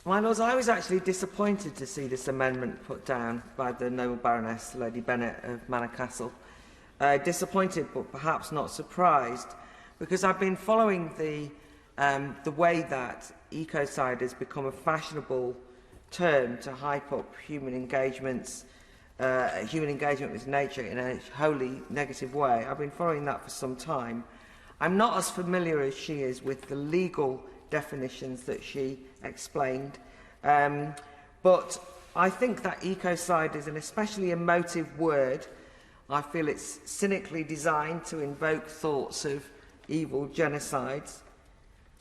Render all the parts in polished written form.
My Lords, I was actually disappointed to see this amendment put down by the Noble Baroness Lady Bennet of Manor Castle. Disappointed, but perhaps not surprised, because I've been following the way that ecocide has become a fashionable term to hype up human engagement with nature in a wholly negative way. I've been following that for some time. I'm not as familiar as she is with the legal definitions that she explained, but I think that ecocide is an especially emotive word. I feel it's cynically designed to invoke thoughts of evil genocides,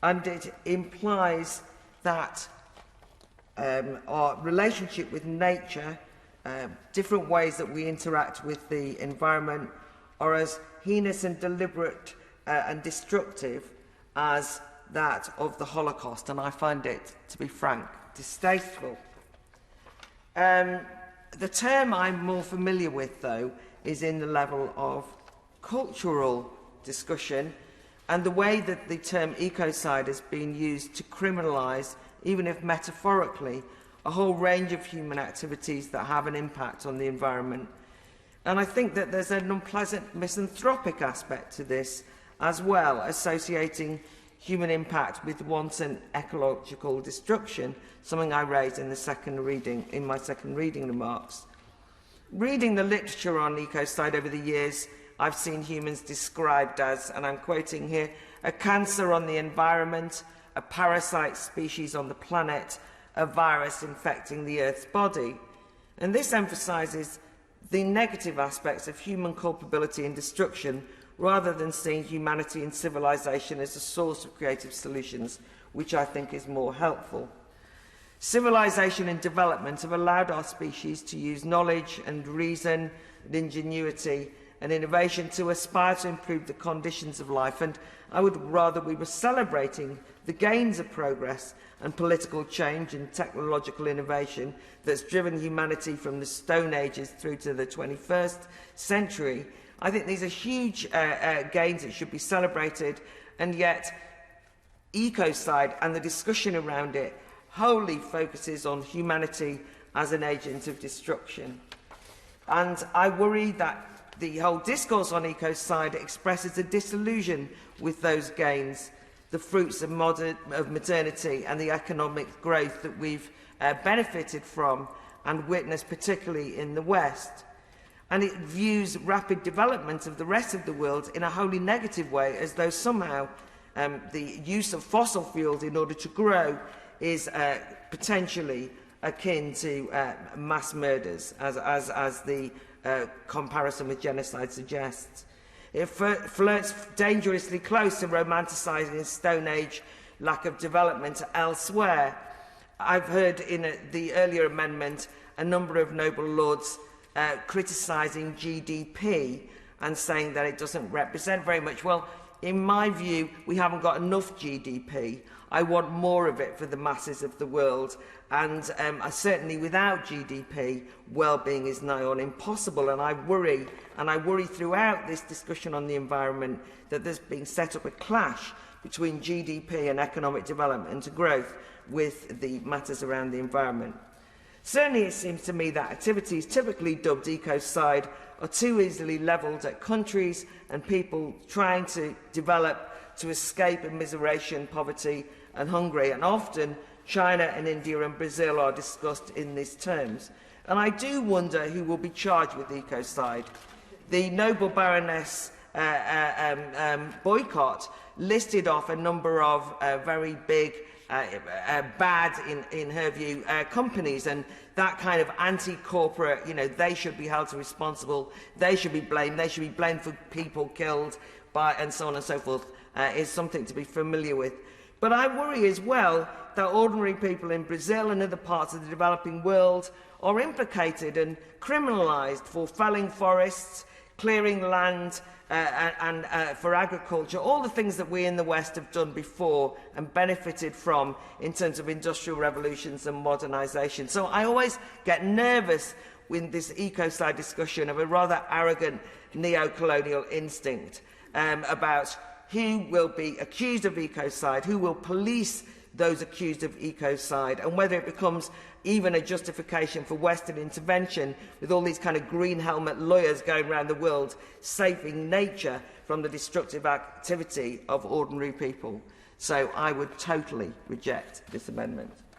and it implies that our relationship with nature, different ways that we interact with the environment, are as heinous and deliberate and destructive as that of the Holocaust, and I find it, to be frank, distasteful. The term I'm more familiar with, though, is in the level of cultural discussion, and the way that the term ecocide has been used to criminalise, even if metaphorically, a whole range of human activities that have an impact on the environment. And I think that there's an unpleasant misanthropic aspect to this as well, associating human impact with wanton ecological destruction, something I raised in my second reading remarks. Reading the literature on ecocide over the years, I've seen humans described as, and I'm quoting here, a cancer on the environment, a parasite species on the planet, a virus infecting the Earth's body. And this emphasises the negative aspects of human culpability and destruction, rather than seeing humanity and civilization as a source of creative solutions, which I think is more helpful. Civilization and development have allowed our species to use knowledge and reason and ingenuity and innovation to aspire to improve the conditions of life, and I would rather we were celebrating the gains of progress and political change and technological innovation that's driven humanity from the Stone Ages through to the 21st century. I think these are huge gains that should be celebrated, and yet ecocide and the discussion around it wholly focuses on humanity as an agent of destruction. And I worry that the whole discourse on ecocide expresses a disillusion with those gains, the fruits of modernity and the economic growth that we've benefited from and witnessed, particularly in the West. And it views rapid development of the rest of the world in a wholly negative way, as though somehow the use of fossil fuels in order to grow is potentially akin to mass murders, as the comparison with genocide suggests. It flirts dangerously close to romanticising Stone Age lack of development elsewhere. I've heard in the earlier amendment a number of noble lords criticising GDP and saying that it doesn't represent very much. Well, in my view, we haven't got enough GDP. I want more of it for the masses of the world, and certainly without GDP, well-being is nigh on impossible, and I worry throughout this discussion on the environment that there's been set up a clash between GDP and economic development and growth with the matters around the environment. Certainly it seems to me that activities typically dubbed ecocide are too easily levelled at countries and people trying to develop to escape immiseration, poverty and hunger, and often China and India and Brazil are discussed in these terms. And I do wonder who will be charged with ecocide. The Noble Baroness Boycott listed off a number of very big bad, in her view, companies, and that kind of anti-corporate, they should be held responsible, they should be blamed for people killed by, and so on and so forth, is something to be familiar with. But I worry as well that ordinary people in Brazil and other parts of the developing world are implicated and criminalised for felling forests, clearing land for agriculture, all the things that we in the West have done before and benefited from in terms of industrial revolutions and modernisation. So I always get nervous with this ecocide discussion of a rather arrogant neo-colonial instinct about who will be accused of ecocide, who will police those accused of ecocide, and whether it becomes even a justification for Western intervention with all these kind of green helmet lawyers going around the world saving nature from the destructive activity of ordinary people. So I would totally reject this amendment.